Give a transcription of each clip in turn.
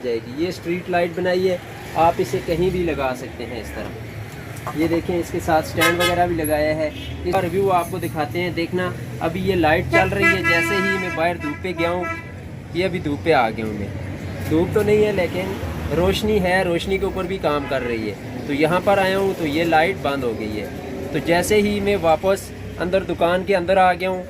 जाएगी। ये street light बनाई है, आप इसे कहीं भी लगा सकते हैं इस तरह। ये देखें, इसके साथ स्टैंड वगैरह भी लगाया है। इसका रिव्यू आपको दिखाते हैं। देखना, अभी ये लाइट चल रही है। जैसे ही मैं बाहर धूप पे गया हूँ, ये अभी धूप पे आ गया हूँ मैं। धूप तो नहीं है लेकिन रोशनी है, रोशनी के ऊपर भी काम कर रही है। तो यहाँ पर आया हूँ तो ये लाइट बंद हो गई है। तो जैसे ही मैं वापस अंदर दुकान के अंदर आ गया हूँ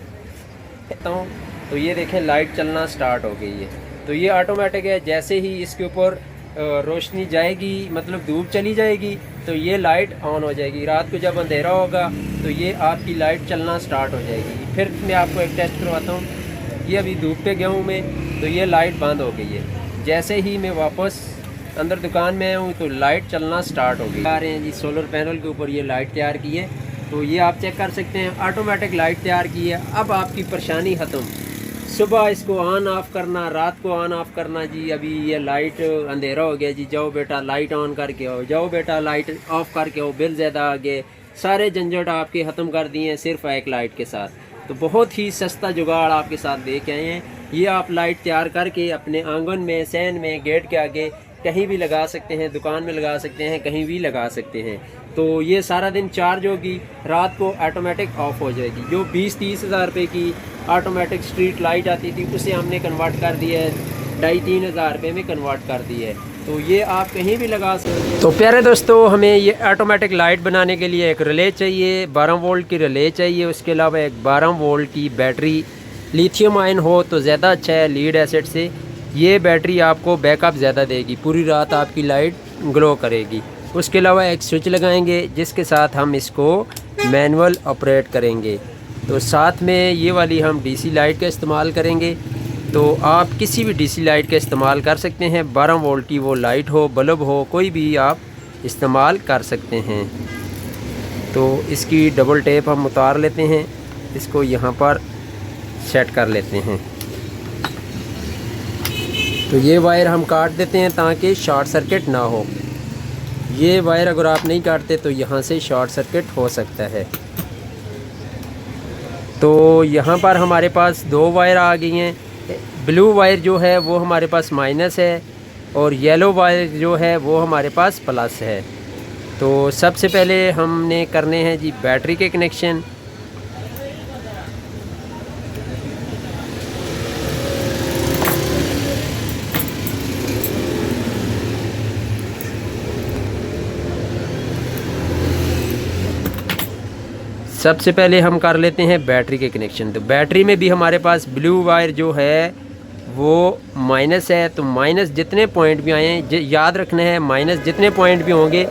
तो ये देखें लाइट चलना स्टार्ट हो गई है। तो ये ऑटोमेटिक है। जैसे ही इसके ऊपर रोशनी जाएगी, मतलब धूप चली जाएगी, तो ये लाइट ऑन हो जाएगी। रात को जब अंधेरा होगा तो ये आपकी लाइट चलना स्टार्ट हो जाएगी। फिर मैं आपको एक टेस्ट करवाता हूँ। ये अभी धूप पे गया हूँ मैं, तो ये लाइट बंद हो गई है। जैसे ही मैं वापस अंदर दुकान में आया हूँ तो लाइट चलना स्टार्ट हो गई। आ रहे हैं जी, सोलर पैनल के ऊपर ये लाइट तैयार की है। तो ये आप चेक कर सकते हैं, ऑटोमेटिक लाइट तैयार की है। अब आपकी परेशानी ख़त्म। सुबह इसको ऑन ऑफ़ करना, रात को ऑन ऑफ़ करना जी। अभी ये लाइट अंधेरा हो गया जी, जाओ बेटा लाइट ऑन करके आओ, जाओ बेटा लाइट ऑफ़ करके आओ, बिल ज़्यादा आ गए। सारे झंझट आपके ख़त्म कर दिए हैं सिर्फ एक लाइट के साथ। तो बहुत ही सस्ता जुगाड़ आपके साथ दे के आए हैं। ये आप लाइट तैयार करके अपने आंगन में, सहन में, गेट के आगे कहीं भी लगा सकते हैं, दुकान में लगा सकते हैं, कहीं भी लगा सकते हैं। तो ये सारा दिन चार्ज होगी, रात को ऑटोमेटिक ऑफ हो जाएगी। जो 20-30 हज़ार रुपये की ऑटोमेटिक स्ट्रीट लाइट आती थी, उसे हमने कन्वर्ट कर दिया है, 2,500-3 हज़ार रुपये में कन्वर्ट कर दी है। तो ये आप कहीं भी लगा सकते हैं। तो प्यारे दोस्तों, हमें ये ऑटोमेटिक लाइट बनाने के लिए एक रिले चाहिए, 12 वोल्ट की रिले चाहिए। उसके अलावा एक 12 वोल्ट की बैटरी, लिथियम आयन हो तो ज़्यादा अच्छा है लीड एसिड से। ये बैटरी आपको बैकअप ज़्यादा देगी, पूरी रात आपकी लाइट ग्लो करेगी। उसके अलावा एक स्विच लगाएंगे जिसके साथ हम इसको मैनुअल ऑपरेट करेंगे। तो साथ में ये वाली हम डीसी लाइट का इस्तेमाल करेंगे। तो आप किसी भी डीसी लाइट का इस्तेमाल कर सकते हैं, 12 वोल्ट की वो लाइट हो, बल्ब हो, कोई भी आप इस्तेमाल कर सकते हैं। तो इसकी डबल टेप हम उतार लेते हैं, इसको यहाँ पर सेट कर लेते हैं। तो ये वायर हम काट देते हैं ताकि शॉर्ट सर्किट ना हो। ये वायर अगर आप नहीं काटते तो यहाँ से शॉर्ट सर्किट हो सकता है। तो यहाँ पर हमारे पास 2 वायर आ गई हैं। ब्लू वायर जो है वो हमारे पास माइनस है और येलो वायर जो है वो हमारे पास प्लस है। तो सबसे पहले हमने करने हैं जी बैटरी के कनेक्शन। सबसे पहले हम कर लेते हैं बैटरी के कनेक्शन। तो बैटरी में भी हमारे पास ब्लू वायर जो है वो माइनस है। तो माइनस जितने पॉइंट भी आए हैं, याद रखना है माइनस जितने पॉइंट भी होंगे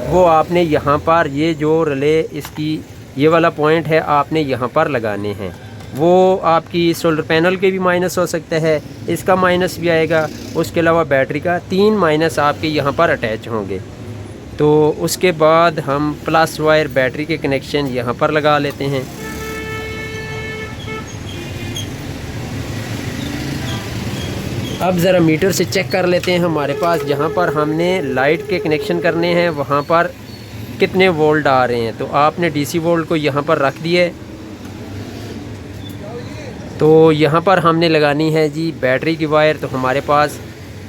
वो आपने यहाँ पर, ये जो रिले इसकी ये वाला पॉइंट है, आपने यहाँ पर लगाने हैं। वो आपकी सोलर पैनल के भी माइनस हो सकता है, इसका माइनस भी आएगा। उसके अलावा बैटरी का 3 माइनस आपके यहाँ पर अटैच होंगे। तो उसके बाद हम प्लस वायर बैटरी के कनेक्शन यहाँ पर लगा लेते हैं। अब ज़रा मीटर से चेक कर लेते हैं हमारे पास जहाँ पर हमने लाइट के कनेक्शन करने हैं वहाँ पर कितने वोल्ट आ रहे हैं। तो आपने डीसी वोल्ट को यहाँ पर रख दिए। तो यहाँ पर हमने लगानी है जी बैटरी की वायर। तो हमारे पास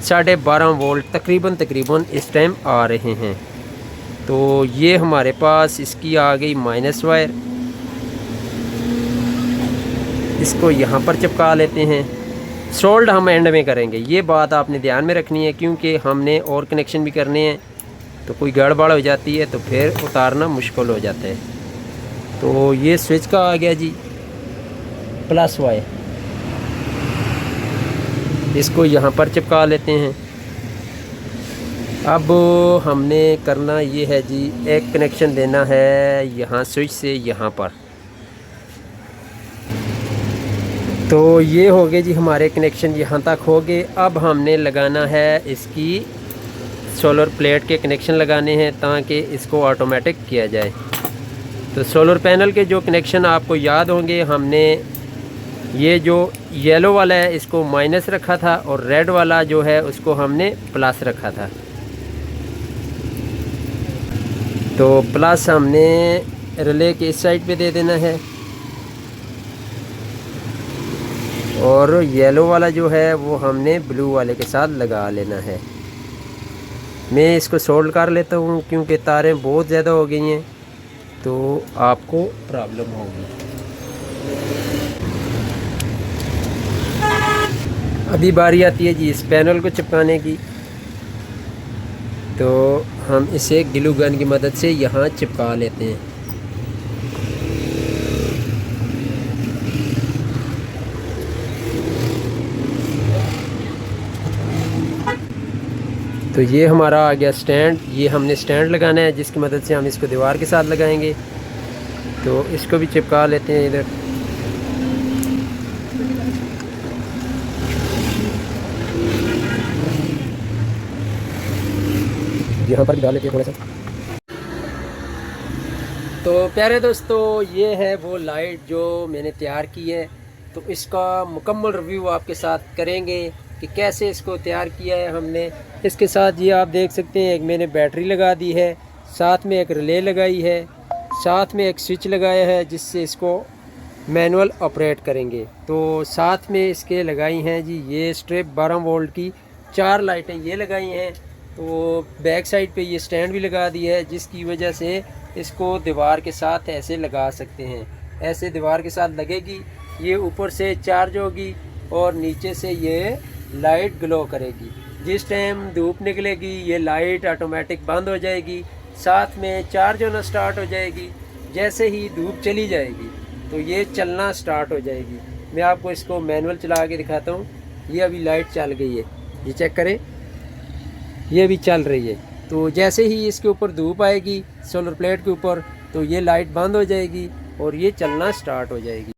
12.5 वोल्ट तकरीबन इस टाइम आ रहे हैं। तो ये हमारे पास इसकी आ गई माइनस वायर, इसको यहाँ पर चिपका लेते हैं। सोल्ड हम एंड में करेंगे, ये बात आपने ध्यान में रखनी है क्योंकि हमने और कनेक्शन भी करने हैं। तो कोई गड़बड़ हो जाती है तो फिर उतारना मुश्किल हो जाता है। तो ये स्विच का आ गया जी प्लस वायर, इसको यहाँ पर चिपका लेते हैं। अब हमने करना ये है जी, एक कनेक्शन देना है यहाँ स्विच से यहाँ पर। तो ये हो गए जी हमारे कनेक्शन, यहाँ तक हो गए। अब हमने लगाना है इसकी सोलर प्लेट के कनेक्शन लगाने हैं ताकि इसको ऑटोमेटिक किया जाए। तो सोलर पैनल के जो कनेक्शन आपको याद होंगे, हमने ये जो येलो वाला है इसको माइनस रखा था और रेड वाला जो है उसको हमने प्लस रखा था। तो प्लस हमने रिले के इस साइड पे दे देना है और येलो वाला जो है वो हमने ब्लू वाले के साथ लगा लेना है। मैं इसको सोल्ड कर लेता हूँ क्योंकि तारें बहुत ज़्यादा हो गई हैं तो आपको प्रॉब्लम होगी। अभी बारी आती है जी इस पैनल को चिपकाने की, तो हम इसे ग्लू गन की मदद से यहाँ चिपका लेते हैं। तो ये हमारा आ गया स्टैंड। ये हमने स्टैंड लगाना है जिसकी मदद से हम इसको दीवार के साथ लगाएंगे। तो इसको भी चिपका लेते हैं इधर। यहाँ पर भी डाल लेते हैं थोड़ा सा। तो प्यारे दोस्तों, ये है वो लाइट जो मैंने तैयार की है। तो इसका मुकम्मल रिव्यू आपके साथ करेंगे कि कैसे इसको तैयार किया है हमने। इसके साथ ये आप देख सकते हैं एक मैंने बैटरी लगा दी है, साथ में एक रिले लगाई है, साथ में एक स्विच लगाया है जिससे इसको मैनुअल ऑपरेट करेंगे। तो साथ में इसके लगाई हैं जी ये स्ट्रिप 12 वोल्ट की 4 लाइटें ये लगाई हैं। तो बैक साइड पे ये स्टैंड भी लगा दिया है जिसकी वजह से इसको दीवार के साथ ऐसे लगा सकते हैं। ऐसे दीवार के साथ लगेगी, ये ऊपर से चार्ज होगी और नीचे से ये लाइट ग्लो करेगी। जिस टाइम धूप निकलेगी ये लाइट ऑटोमेटिक बंद हो जाएगी, साथ में चार्ज होना स्टार्ट हो जाएगी। जैसे ही धूप चली जाएगी तो ये चलना स्टार्ट हो जाएगी। मैं आपको इसको मैनुअल चला के दिखाता हूँ। ये अभी लाइट चल गई है, ये चेक करें, ये भी चल रही है। तो जैसे ही इसके ऊपर धूप आएगी सोलर प्लेट के ऊपर तो ये लाइट बंद हो जाएगी और ये चलना स्टार्ट हो जाएगी।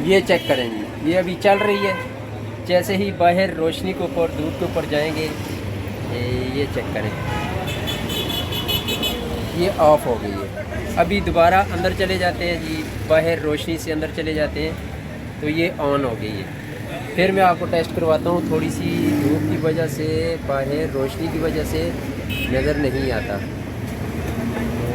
ये चेक करेंगे, ये अभी चल रही है। जैसे ही बाहर रोशनी के ऊपर धूप के ऊपर जाएंगे ये चेक करें, ये ऑफ हो गई है। अभी दोबारा अंदर चले जाते हैं जी, बाहर रोशनी से अंदर चले जाते हैं तो ये ऑन हो गई है। फिर मैं आपको टेस्ट करवाता हूँ। थोड़ी सी धूप की वजह से, बाहर रोशनी की वजह से नज़र नहीं आता। तो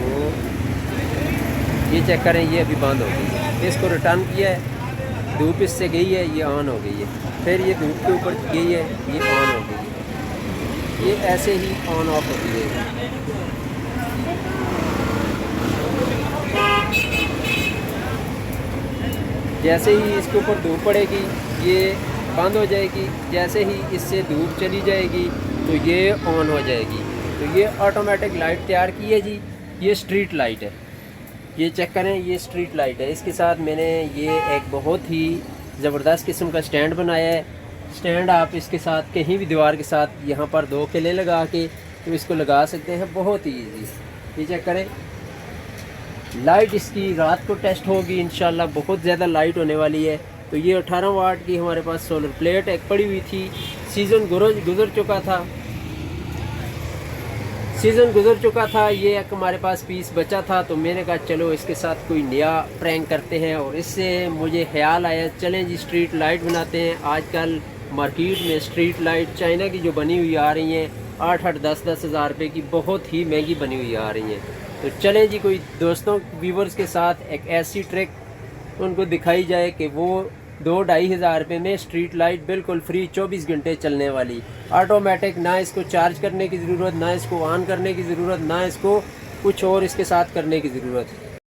ये चेक करें, ये अभी बंद हो गई है। इसको रिटर्न किया है, धूप इससे गई है, ये ऑन हो गई है। फिर ये धूप के ऊपर गई है, ये ऑन हो गई है। ये ऐसे ही ऑन ऑफ होती है। जैसे ही इसके ऊपर धूप पड़ेगी ये बंद हो जाएगी। जैसे ही इससे धूप चली जाएगी तो ये ऑन हो जाएगी। तो ये ऑटोमेटिक लाइट तैयार की है जी। ये स्ट्रीट लाइट है, ये चेक करें, ये स्ट्रीट लाइट है। इसके साथ मैंने ये एक बहुत ही ज़बरदस्त किस्म का स्टैंड बनाया है। स्टैंड आप इसके साथ कहीं भी दीवार के साथ यहाँ पर 2 किले लगा के तो इसको लगा सकते हैं, बहुत ही ईजी। ये चेक करें, लाइट इसकी रात को टेस्ट होगी इंशाल्लाह, बहुत ज़्यादा लाइट होने वाली है। तो ये 18 वाट की हमारे पास सोलर प्लेट एक पड़ी हुई थी। सीज़न गुजर चुका था, ये एक हमारे पास पीस बचा था। तो मैंने कहा चलो इसके साथ कोई नया प्रैंक करते हैं, और इससे मुझे ख्याल आया चलें जी स्ट्रीट लाइट बनाते हैं। आजकल मार्केट में स्ट्रीट लाइट चाइना की जो बनी हुई आ रही हैं 8-8, 10-10 हज़ार रुपये की, बहुत ही महंगी बनी हुई आ रही हैं। तो चलें जी कोई दोस्तों व्यूवर्स के साथ एक ऐसी ट्रिक उनको दिखाई जाए कि वो 2-2.5 हज़ार रुपये में स्ट्रीट लाइट बिल्कुल फ्री 24 घंटे चलने वाली, ऑटोमेटिक, ना इसको चार्ज करने की ज़रूरत, ना इसको ऑन करने की ज़रूरत, ना इसको कुछ और इसके साथ करने की ज़रूरत।